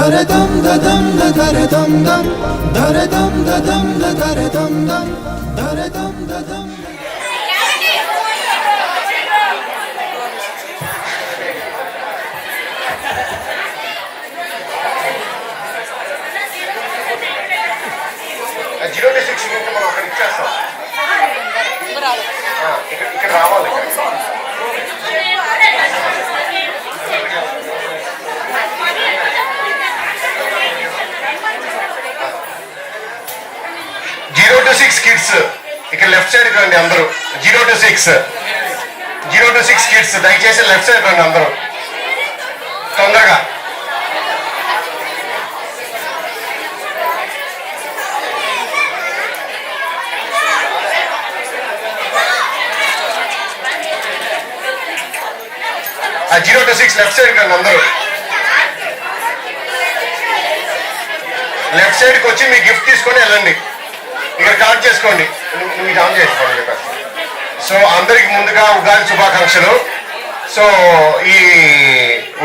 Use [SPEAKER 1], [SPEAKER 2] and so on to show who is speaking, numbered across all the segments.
[SPEAKER 1] దరదం దదం దరదం దం దరదం దదం దరదం దం దరదం దదం.
[SPEAKER 2] Zero to six మనం అక్కడ ఇచ్చేస్తాం. ఇక్కడ రావాలి. జీరో టు సిక్స్ కిడ్స్ ఇక్కడ లెఫ్ట్ సైడ్ రండి అందరూ. జీరో టు సిక్స్ కిడ్స్ దయచేసి లెఫ్ట్ సైడ్ రండి అందరూ తొందరగా. Zero to six left side రండి అందరూ. లెఫ్ట్ సైడ్కి వచ్చి మీ గిఫ్ట్ తీసుకొని వెళ్ళండి. ఇక్కడ కార్డ్ చేసుకోండి. మీరు ఆన్ చేసుకోండి. సో అందరికి ముందుగా ఉగాది శుభాకాంక్షలు. సో ఈ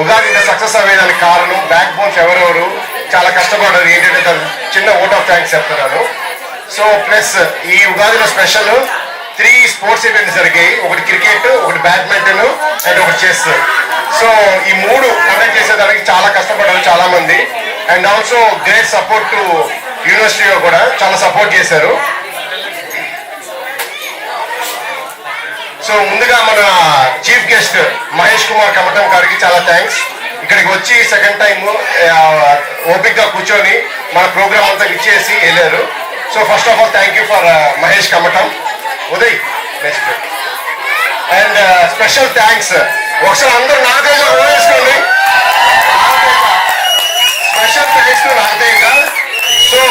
[SPEAKER 2] ఉగాది ఇంత సక్సెస్ అయ్యేదానికి కారణం బ్యాక్ బోన్స్ ఎవరెవరు చాలా కష్టపడ్డారు. ఏంటంటే చిన్న ఓట్ ఆఫ్ థ్యాంక్స్ చెప్తున్నాను. సో ప్లస్ ఈ ఉగాదిలో స్పెషల్ 3 స్పోర్ట్స్ ఈవెంట్స్ జరిగాయి. ఒకటి క్రికెట్, ఒకటి బ్యాడ్మింటన్ అండ్ ఒకటి చెస్. సో ఈ 3 కండక్ట్ చేసేదానికి చాలా కష్టపడ్డారు చాలా మంది. And also great support to యూనివర్సిటీలో కూడా చాలా సపోర్ట్ చేశారు. సో ముందుగా మన చీఫ్ గెస్ట్ మహేష్ కుమార్ కమటం గారికి చాలా థ్యాంక్స్. ఇక్కడికి వచ్చి సెకండ్ టైం ఓపిక్ గా కూర్చొని మన ప్రోగ్రామ్ అంతా ఇచ్చేసి వెళ్ళారు. So first of all thank you for Mahesh Kamatam. Uday next and special thanks ఒకసారి అందరూ నాగతేజ వేసుకోండి. Special thanks to Nagateja. So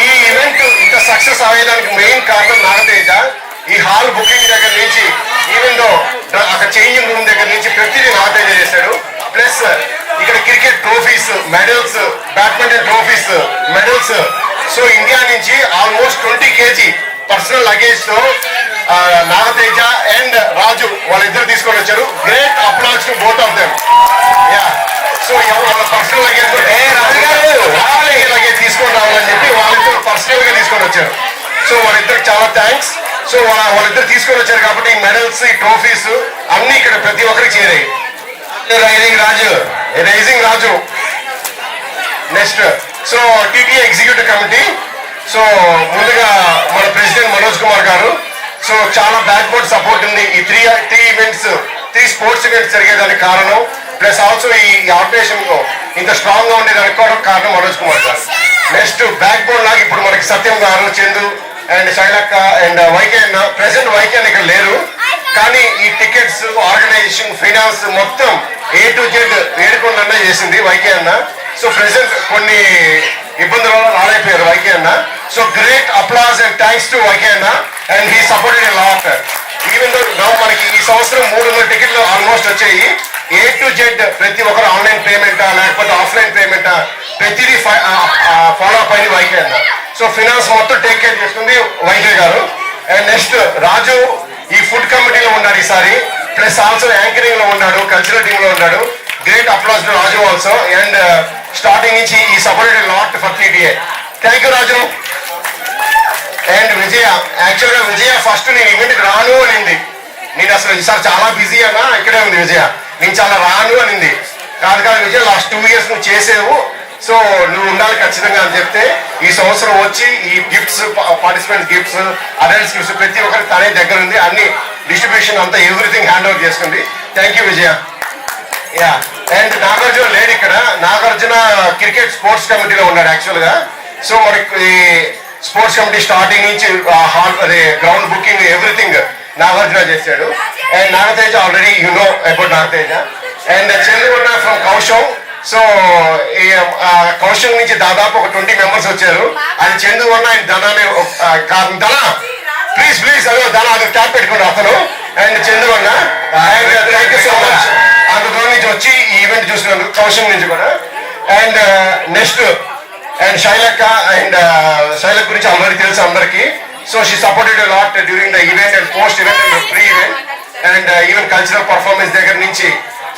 [SPEAKER 2] ఈ ఈవెంట్ ఇంత సక్సెస్ అయ్యేదానికి మెయిన్ కారణం నాగతేజ. ఈ హాల్ బుకింగ్ దగ్గర నుంచి ఈవెన్ దో అక్కడ చేంజింగ్ రూమ్ దగ్గర నుంచి ప్రతిదీ నాగతేజ చేశాడు. ప్లస్ ఇక్కడ cricket trophies, medals, badminton trophies, medals. So India నుంచి ఆల్మోస్ట్ 20 kg పర్సనల్ లగేజ్ తో నాగతేజ అండ్ రాజు వాళ్ళిద్దరు తీసుకొని వచ్చారు. Great applause to both of them. Yeah so వాళ్ళ పర్సనల్ లగేజ్ లగేజ్ తీసుకొని రావాలని చెప్పి వాళ్ళిద్దరు పర్సనల్ గా తీసుకొని వచ్చారు. సో వాళ్ళిద్దరికి చాలా థ్యాంక్స్. సో వాళ్ళిద్దరు తీసుకొని వచ్చారు కాబట్టి ఈ మెడల్స్, ఈ ట్రోఫీస్ అన్ని ఇక్కడ ప్రతి ఒక్కరికి చేరాయి. Rising Raju next. So TTA executive committee. So ముందుగా మన ప్రెసిడెంట్ మనోజ్ కుమార్ గారు. సో చాలా బ్యాక్ బోర్డ్ సపోర్ట్ ఉంది. ఈ 3 ఈవెంట్స్, 3 స్పోర్ట్స్ ఈవెంట్స్ జరిగేదానికి కారణం. ప్లస్ ఆల్సో ఈ ఆపరేషన్ లో ఇంత స్ట్రాంగ్ గా ఉండేదానికి కూడా కారణం మనోజ్ కుమార్ గారు. నెక్స్ట్ బ్యాక్ బోర్డ్ లాగా ఇప్పుడు మనకి సత్యం గారు, చందు అండ్ శైలక్క అండ్ వైకే అన్న. ప్రెసెంట్ వైకే అన్న ఇక్కడ లేరు, కానీ ఈ టికెట్స్, ఆర్గనైజేషన్, ఫైనాన్స్ మొత్తం A to Z ఏడుకొండన్నా చేసింది వైకే అన్న. సో ప్రెసెంట్ కొన్ని ఇబ్బందుల వల్ల రాలేకపోయారు వైకే అన్న. So great applause and thanks to YK అన్న and he supported a lot. Even though మనకి ఈ సంవత్సరం 300 టికెట్లు ఆల్మోస్ట్ వచ్చాయి. A to Z ప్రతి ఒక్కరు ఆన్లైన్ పేమెంటా లేకపోతే ఆఫ్లైన్ పేమెంటా ప్రతిదీ ఫాలో అప్ అయింది వైకే అన్న. సో ఫైనాన్స్ మొత్తం టేక్ కేర్ చేసుకుంది వైకే గారు. అండ్ నెక్స్ట్ రాజు ఈ ఫుడ్ కమిటీలో ఉన్నాడు ఈసారి. ప్లస్ ఆల్సో యాంకరింగ్ లో ఉన్నాడు, కల్చరల్ టీమ్ లో ఉన్నాడు. Great applause to Raju also. And starting నుంచి ఈ supported lot for TTA. Thank you Raju. And Vijaya, actual గా విజయ ఫస్ట్ నేను ఈవెంట్కి రాను అనింది. నేను అసలు ఈసారి చాలా బిజీ అన్నా, ఇక్కడే ఉంది విజయ. నేను చాలా రాను అనింది. కాదు విజయ, లాస్ట్ 2 years నువ్వు చేసేవు, సో నువ్వు ఉండాలి ఖచ్చితంగా అని చెప్తే ఈ సంవత్సరం వచ్చి ఈ gifts, participant gifts, adults gifts ప్రతి ఒక్కరికి తనే దగ్గర ఉంది. అన్ని డిస్ట్రిబ్యూషన్ అంతా ఎవ్రీథింగ్ హ్యాండ్ ఓవర్ చేసుకుంది. Thank you Vijaya. Yeah and Nagarjuna లేడు ఇక్కడ. నాగార్జున క్రికెట్ స్పోర్ట్స్ కమిటీలో ఉన్నాడు యాక్చువల్ గా. సో మనకి స్పోర్ట్స్ కమిటీ స్టార్టింగ్ నుంచి హాల్ అదే గ్రౌండ్ బుకింగ్ ఎవ్రీథింగ్ నాగార్జున చేశాడు. And Nagateja already you know about Nagateja. And Chandragonda from Kausham. So Kausham నుంచి దాదాపు ఒక 20 మెంబర్స్ వచ్చారు. అది చంద్రగొండ అండ్ ధనానే ధన ప్లీజ్ అదే ధన అది క్యాప్ పెట్టుకోండి అతను. And Chandragonda thank you so much అంత దూరం నుంచి వచ్చి ఈ ఈవెంట్ చూసినందుకు కౌశం నుంచి కూడా. అండ్ నెక్స్ట్ అండ్ శైలక్క గురించి ఆల్రెడీ తెలుసు అందరికి. So she supported a lot during the event and post event and pre event and even cultural performance దగ్గర నుంచి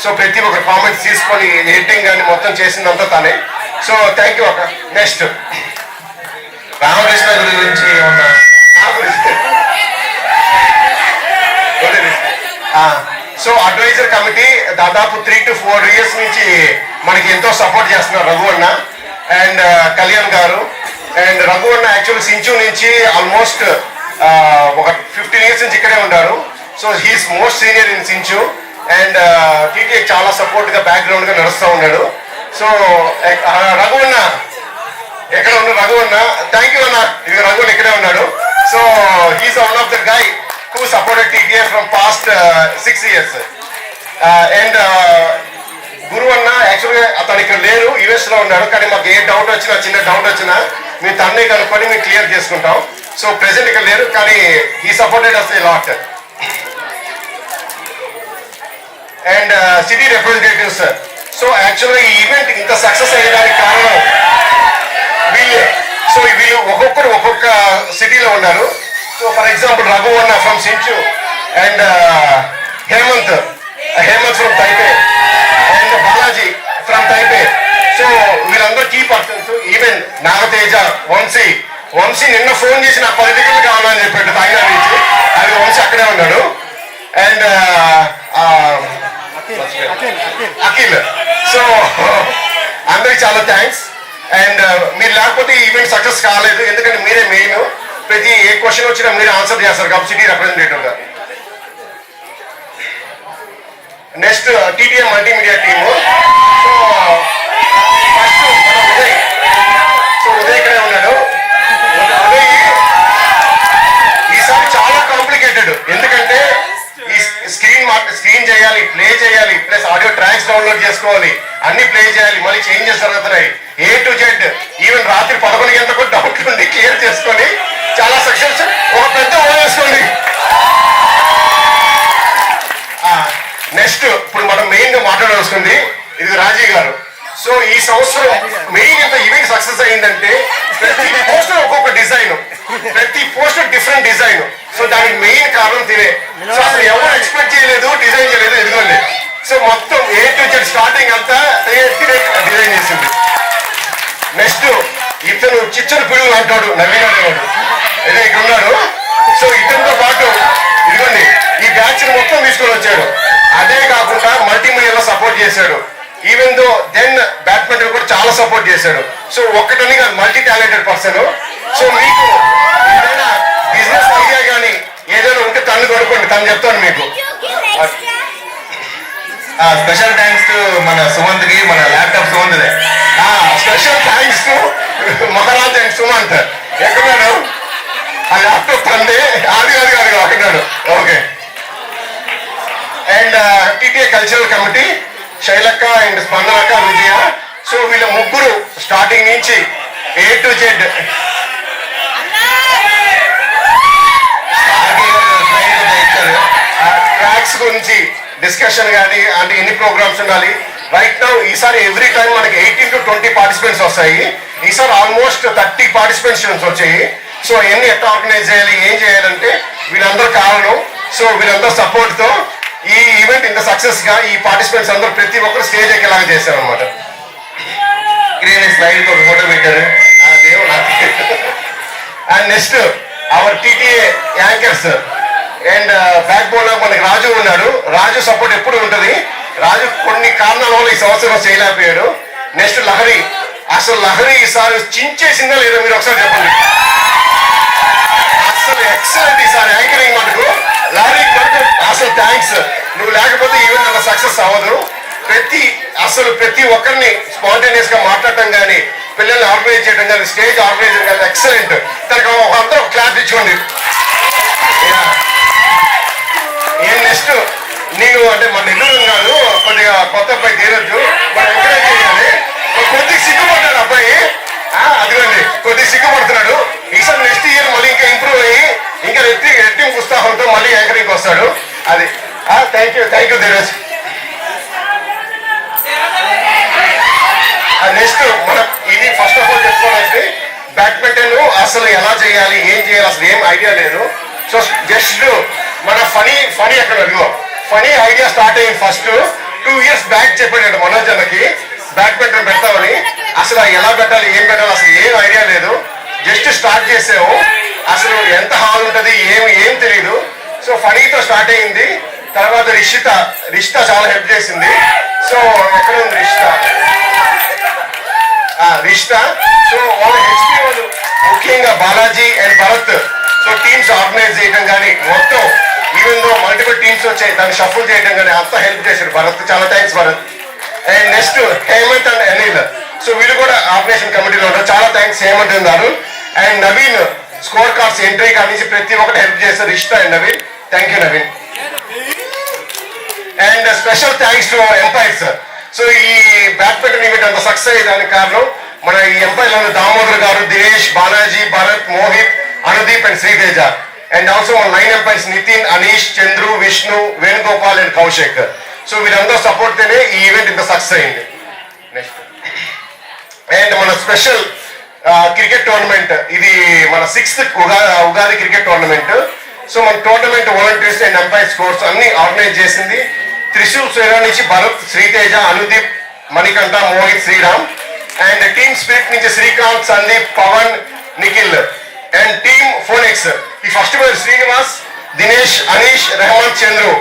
[SPEAKER 2] సో ప్రతి ఒక్క కామెంట్స్ తీసుకొని ఎడిటింగ్ కానీ మొత్తం చేసిందంతా తనే. సో థ్యాంక్ యూ అక్క. నెక్స్ట్
[SPEAKER 3] రామకృష్ణ గురించి ఉన్న
[SPEAKER 2] సో అడ్వైజర్ కమిటీ దాదాపు 3 to 4 years నుంచి మనకి ఎంతో సపోర్ట్ చేస్తున్నారు రఘు అన్న అండ్ కళ్యాణ్ గారు. అండ్ రఘు అన్న యాక్చువల్ సించు నుంచి ఆల్మోస్ట్ ఒక 15 years నుంచి ఇక్కడే ఉన్నారు. So he's most senior in Hsinchu and TTA చాలా సపోర్ట్ గా బ్యాక్గ్రౌండ్ గా నడుస్తూ ఉన్నాడు. సో రఘు అన్న ఎక్కడ ఉన్న రఘు అన్న థ్యాంక్ యూ అన్న. ఇది రఘు అన్న ఇక్కడే ఉన్నాడు. So he is one of the guy who supported TTA from past 6 years. And Guru అన్న యాక్చువల్గా అతను ఇక్కడ లేరు, యుఎస్ లో ఉన్నాడు. కానీ మాకు ఏ డౌట్ వచ్చినా చిన్న డౌట్ వచ్చినా మీ తన్నే కనుక్కొని మేము క్లియర్ చేసుకుంటాం. సో ప్రెసెంట్ ఇక్కడ లేరు కానీ he supported us a lot. And city representatives. So యాక్చువల్గా ఈ ఈవెంట్ ఇంత సక్సెస్ అయ్యడానికి కారణం వీళ్ళే. సో వీళ్ళు ఒక్కొక్కరు ఒక్కొక్క సిటీలో ఉన్నారు. సో ఫర్ ఎగ్జాంపుల్ రఘు అన్న from Hsinchu and Hemanth from Taipei and Balaji from Taipei. So వీళ్ళందరూ key persons. Even Nagateja, Vamshi నిన్న ఫోన్ చేసి నాకు 10 టికెట్లు కావాలని చెప్పాడు తాయినా నుంచి. అది వంశీ అక్కడే ఉన్నాడు. అండ్ అఖిల్. సో అందరికి చాలా థ్యాంక్స్. అండ్ మీరు లేకపోతే ఈ ఈవెంట్ సక్సెస్ కాలేదు, ఎందుకంటే మీరే మెయిన్. ప్రతి ఏ క్వశ్చన్ వచ్చినా మీరు ఆన్సర్ చేస్తారు కాబట్టి సిటీ రిప్రజెంటేటివ్ గా. Next TTA multimedia team. So first మన ఉదయ్. సో ఉదయ్ ఇక్కడే ఉన్నాడు. ఉదయ్ ఈసారి చాలా కాంప్లికేటెడ్, ఎందుకంటే ఈ స్క్రీన్ చేయాలి, ప్లే చేయాలి, ప్లస్ ఆడియో ట్రాక్స్ డౌన్లోడ్ చేసుకోవాలి, అన్ని ప్లే చేయాలి, మళ్ళీ చేంజెస్ జరుగుతున్నాయి A to Z. ఈవెన్ రాత్రి 11 గంటలకు డౌట్ నుండి క్లియర్ చేసుకొని చాలా సక్సెస్. ఒక పెద్ద వేసుకోండి. నెక్స్ట్ ఇప్పుడు మనం మెయిన్ గా మాట్లాడాల్సింది ఇది రాజీ గారు. సో ఈ సంవత్సరం మెయిన్ ఇంత ఈవెంట్ సక్సెస్ అయిందంటే ప్రతి పోస్టర్ ఒక్కొక్క డిజైన్, ప్రతి పోస్టర్ డిఫరెంట్ డిజైన్. సో దానికి మెయిన్ కారణం తినే. సో అసలు ఎవరు ఎక్స్పెక్ట్ చేయలేదు, డిజైన్ చేయలేదు, ఎదుగుంది. సో మొత్తం A to Z స్టార్టింగ్ అంతా డిజైన్ చేసింది. నెక్స్ట్ ఇతను చిచ్చరు పిడుగులు అంటాడు నవీన్ అనేవాడు, అదే ఇక్కడ ఉన్నాడు. సో ఇతనితో పాటు ఇదిగోండి ఈ బ్యాచ్ మొత్తం తీసుకొని వచ్చాడు. అదే కాకుండా మల్టీమీడియాలో సపోర్ట్ చేశాడు. ఈవెన్ దో దెన్ బ్యాడ్మింటన్ కూడా చాలా సపోర్ట్ చేశాడు. సో ఒక్కటని కాదు, మల్టీ టాలెంటెడ్ పర్సన్. సో మీకు ఏదైనా బిజినెస్ ఐడియా కానీ ఏదైనా ఉంటే తను కొనుక్కోండి, తను చెప్తాను మీకు.
[SPEAKER 3] స్పెషల్ థ్యాంక్స్ టు మన సుమంత్ కి, మన ల్యాప్టాప్ సుమంత్దే.
[SPEAKER 2] Special thanks to Maharaj and Sumanth. ఎక్కడున్నాడు? ఆ ల్యాప్టాప్ తందే అది అక్కడున్నాడు. Okay. And TTA cultural committee శైలక్క అండ్ స్పందనక్క, విజయ. సో వీళ్ళ ముగ్గురు స్టార్టింగ్ నుంచి A to Z ట్రాక్స్ గురించి డిస్కషన్ కానీ అంటే ఎన్ని ప్రోగ్రామ్స్ ఉండాలి. రైట్ నౌ ఈసారి ఎవ్రీ టైం మనకి 18 to 20 పార్టిసిపెంట్స్ వస్తాయి. ఈసారి ఆల్మోస్ట్ 30 పార్టిసిపెంట్స్ వచ్చాయి. సో ఎన్ని ఎట్లా ఆర్గనైజ్ చేయాలి, ఏం చేయాలంటే వీళ్ళందరూ కారణం. సో వీళ్ళందరూ సపోర్ట్ తో ఈ ఈవెంట్ ఇంత సక్సెస్ గా ఈ పార్టిసిపెంట్స్ అందరూ ప్రతి ఒక్కరు స్టేజ్ ఎక్కేలాగా చేశారు అనమాట.
[SPEAKER 3] గ్రీన్ స్లైడ్ ఒక ఫోటో పెట్టారు.
[SPEAKER 2] And next our TTA anchors and backbone మనకి రాజు ఉన్నాడు. రాజు సపోర్ట్ ఎప్పుడు ఉంటుంది. రాజు కొన్ని కారణాల వల్ల ఈ సంవత్సరం చేయలేకపోయాడు. నెక్స్ట్ లహరి. అసలు లహరి ఈసారి చించేసిందా లేదా మీరు ఒకసారి చెప్పండి. అసలు ఎక్సలెంట్ ఈసారి యాంకరింగ్ మటుకు. లహరి అసలు థ్యాంక్స్. నువ్వు లేకపోతే ఈవెంట్ అంత సక్సెస్ అవ్వదు. ప్రతి ఒక్కరిని స్పాంటేనియస్ గా మాట్లాడటం కానీ, పిల్లల్ని ఆర్గనైజ్ చేయడం కానీ, స్టేజ్ ఆర్గనైజ్ కానీ ఎక్సలెంట్. తనకు అందరూ క్లాస్ ఇచ్చుకోండి. ఏం నెక్స్ట్ నీకు అంటే మన నెల్లూరు కాదు, కొద్దిగా కొత్త అబ్బాయి తీరొచ్చు, మనం ఎంకరేజ్ చేయాలి. కొద్దిగా సిగ్గుపడ్డాడు అబ్బాయి. అదిగోండి కొద్దిగా సిగ్గుపడుతున్నాడు. ఈసారి నెక్స్ట్ ఇయర్ మళ్ళీ ఇంకా ఇంప్రూవ్ అయ్యి ఇంకా రెట్టింపు ఉత్సాహంతో మళ్ళీ యాంకరింగ్ వస్తాడు. అది థ్యాంక్ యూ ధీరజ్. నెక్స్ట్ మనం ఇది ఫస్ట్ ఆఫ్ ఆల్ చెప్పుకోవాలంటే బ్యాడ్మింటన్ అసలు ఎలా చేయాలి, ఏం చేయాలి అసలు ఏం ఐడియా లేదు. సో జస్ట్ మన ఫనీ ఎక్కడ అదిగో ఫనీ ఐడియా స్టార్ట్ అయ్యింది ఫస్ట్. 2 years బ్యాక్ చెప్పాడు మనోజ్ అన్నకి బ్యాడ్మింటన్ పెడతామని. అసలు ఎలా పెట్టాలి ఏం పెట్టాలి అసలు ఏం ఐడియా లేదు. జస్ట్ స్టార్ట్ చేసాము. అసలు ఎంత హాల్ ఉంటుంది ఏం తెలియదు. సో ఫనీతో స్టార్ట్ అయింది. తర్వాత రిషిత చాలా హెల్ప్ చేసింది. సో ఎక్కడ ఉంది రిషిత. సో వాళ్ళ హెచ్పి వాళ్ళు ముఖ్యంగా Balaji and Bharat. So teams organise చేయడం కానీ మొత్తం ఈవెన్ దో మల్టిపుల్ టీమ్స్ వచ్చాయి దాన్ని షఫుల్ చేయడం కానీ అంతా హెల్ప్ చేశారు భరత్. చాలా thanks Bharat. And next Hemanth and Anil. So వీళ్ళు కూడా ఆపరేషన్ కమిటీలో ఉంటారు. చాలా thanks Hemanth garu. And Naveen score cards entry కాడి నుంచి ప్రతి ఒక్కటి హెల్ప్ చేస్తారు Rishita and Naveen. Thank you Naveen. And special thanks to our umpires. So ఈ బ్యాడ్మింటన్ ఈవెంట్ అంత సక్సెస్ అయ్యేదానికి కారణం మన ఈ ఎంపైర్లను Damodar garu, Dinesh, Balaji, Bharat, Mohit, Anudeep and Sriteja. And also మన 9 umpires Nitin, Anish, Chandru, Vishnu, Venugopal and Kaushik. So వీరందరూ సపోర్ట్ తోనే ఈ ఈవెంట్ ఇంత సక్సెస్ అయింది. నెక్స్ట్ అండ్ మన స్పెషల్ క్రికెట్ టోర్నమెంట్ ఇది మన 6th Ugadi cricket tournament. So మన టోర్నమెంట్ వాలంటీర్స్ అండ్ ఎంపైర్స్ కోర్స్ అన్ని ఆర్గనైజ్ చేసింది త్రిశూల్ సేనా నుంచి Bharath, Sriteja, Anudeep, Manikanta, Mohit, Sriram. And team spirit నుంచి Srikanth, Sandeep, Pavan, Nikhil. And team phoenix ఈ ఫస్ట్ పేరు Srinivas, Dinesh, Anish, Rahman, Chandru.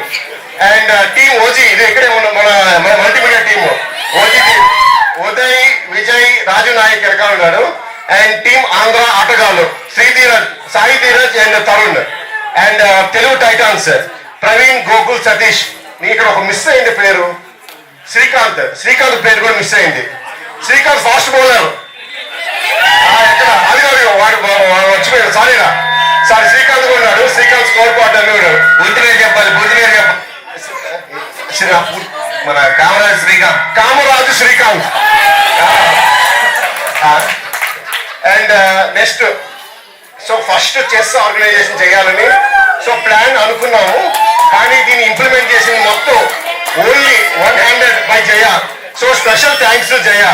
[SPEAKER 2] And team OG ఇది ఇక్కడే మన multimedia team OG team Uday, Vijay, Raju Nayak వెనకాల ఉన్నారు. అండ్ టీమ్ ఆంధ్ర ఆటగాళ్ళు Sai Dheeraj and Tarun. And Telugu Titans Praveen, Gokul, Satish. ఇక్కడ ఒక మిస్ అయింది పేరు శ్రీకాంత్ పేరు కూడా మిస్ అయింది. శ్రీకాంత్ ఫాస్ట్ బౌలర్ ఎక్కడ అది కాదు వాడు వచ్చిపోయాడు. సారీ శ్రీకాంత్ కూడా ఉన్నాడు. శ్రీకాంత్ స్కోర్ బోర్డ్ అని ఉన్నాడు. పూర్తి పేరు చెప్పాలి.
[SPEAKER 3] మన
[SPEAKER 2] Kamaraju Srikanth. And next so first chess organisation చేయాలని సో ప్లాన్ అనుకున్నాము. కానీ దీన్ని ఇంప్లిమెంట్ చేసింది మొత్తం only 100 by Jaya. So special thanks to Jaya.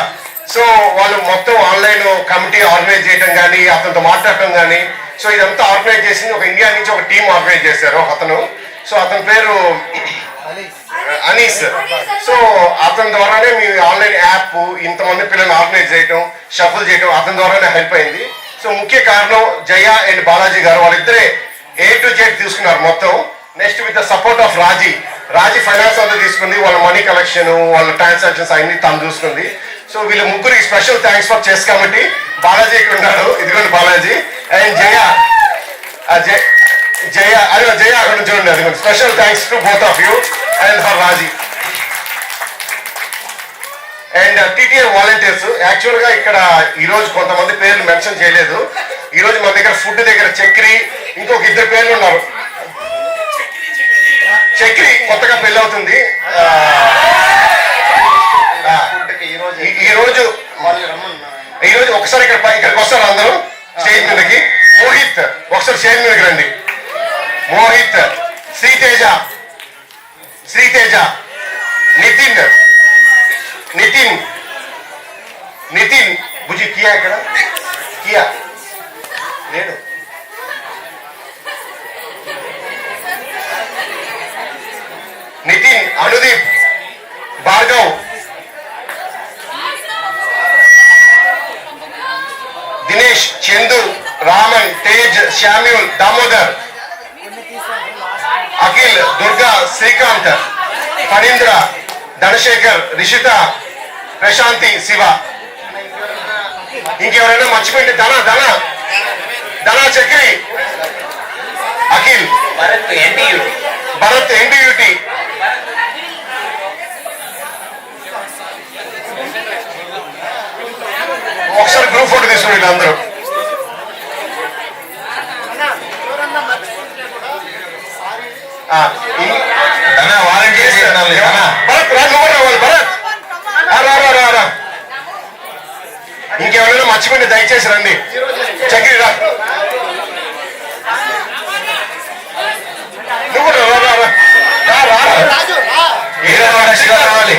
[SPEAKER 2] So వాళ్ళు మొత్తం ఆన్లైన్ కమిటీ ఆర్గనైజ్ చేయడం కానీ అతనితో మాట్లాడటం కానీ సో ఇదంతా ఆర్గనైజ్ చేసింది ఒక ఇండియా నుంచి ఒక టీం ఆర్గనైజ్ చేశారు అతను. సో అతని పేరు అనీస్. సో అతని ద్వారానే మీ ఆన్లైన్ యాప్ ఇంతమంది పిల్లల్ని ఆర్గనైజ్ చేయడం షఫుల్ చేయడం అతని ద్వారానే హెల్ప్ అయింది. సో ముఖ్య కారణం జయ అండ్ బాలాజీ గారు వాళ్ళిద్దరే A to Z తీసుకున్నారు మొత్తం. Next with the support of Raji finance అంతా తీసుకుంది. వాళ్ళ మనీ కలెక్షన్ వాళ్ళ ట్రాన్సాక్షన్స్ అన్ని తను చూసుకుంది. సో వీళ్ళ ముగ్గురు special thanks for chess committee. Balaji ఇక్కడ ఉన్నాడు, ఇదిగోండి బాలాజీ. అండ్ జయ అక్కడ చూడండి, అదిగోండి. Special thanks to both of you and for Raji. And TTR volunteers actual గా ఇక్కడ ఈ రోజు కొంతమంది పేర్లు మెన్షన్ చేయలేదు. ఈ రోజు మన దగ్గర ఫుడ్ దగ్గర చక్రి ఇంకొక 2 పేర్లు ఉన్నారు. చక్రి కొత్తగా పెళ్లి అవుతుంది. ఈ రోజు ఒకసారి ఇక్కడికి వస్తారు అందరూ స్టేజ్ మీదకి. మోహిత్ ఒకసారి స్టేజ్ మీదకి రండి. మోహిత్, శ్రీతేజ, నితిన్ బుజి కియా ఇక్కడ లేడు. నితిన్, అనుదీప్, భార్గవ్, దినేష్, చందు, రామన్, తేజ్, శామ్యూల్, దామోదర్, అఖిల్, దుర్గా, శ్రీకాంత్, ఫణీంద్ర, ధనశేఖర్, రిషిత, ప్రశాంతి, శివ. ఇంకెవరైనా మర్చిపోయింది? ధన చక్రి, అఖిల్, భరత్ ఎన్టీయూటీ. ఒకసారి గ్రూప్ ఫోటో తీసుకుని వీళ్ళందరూ. భరత్ రావాలి. భరత్ రా. ఇంకెవరైనా మర్చిపోయింది దయచేసి రండి. చక్రి రా. నువ్వు రావాలి.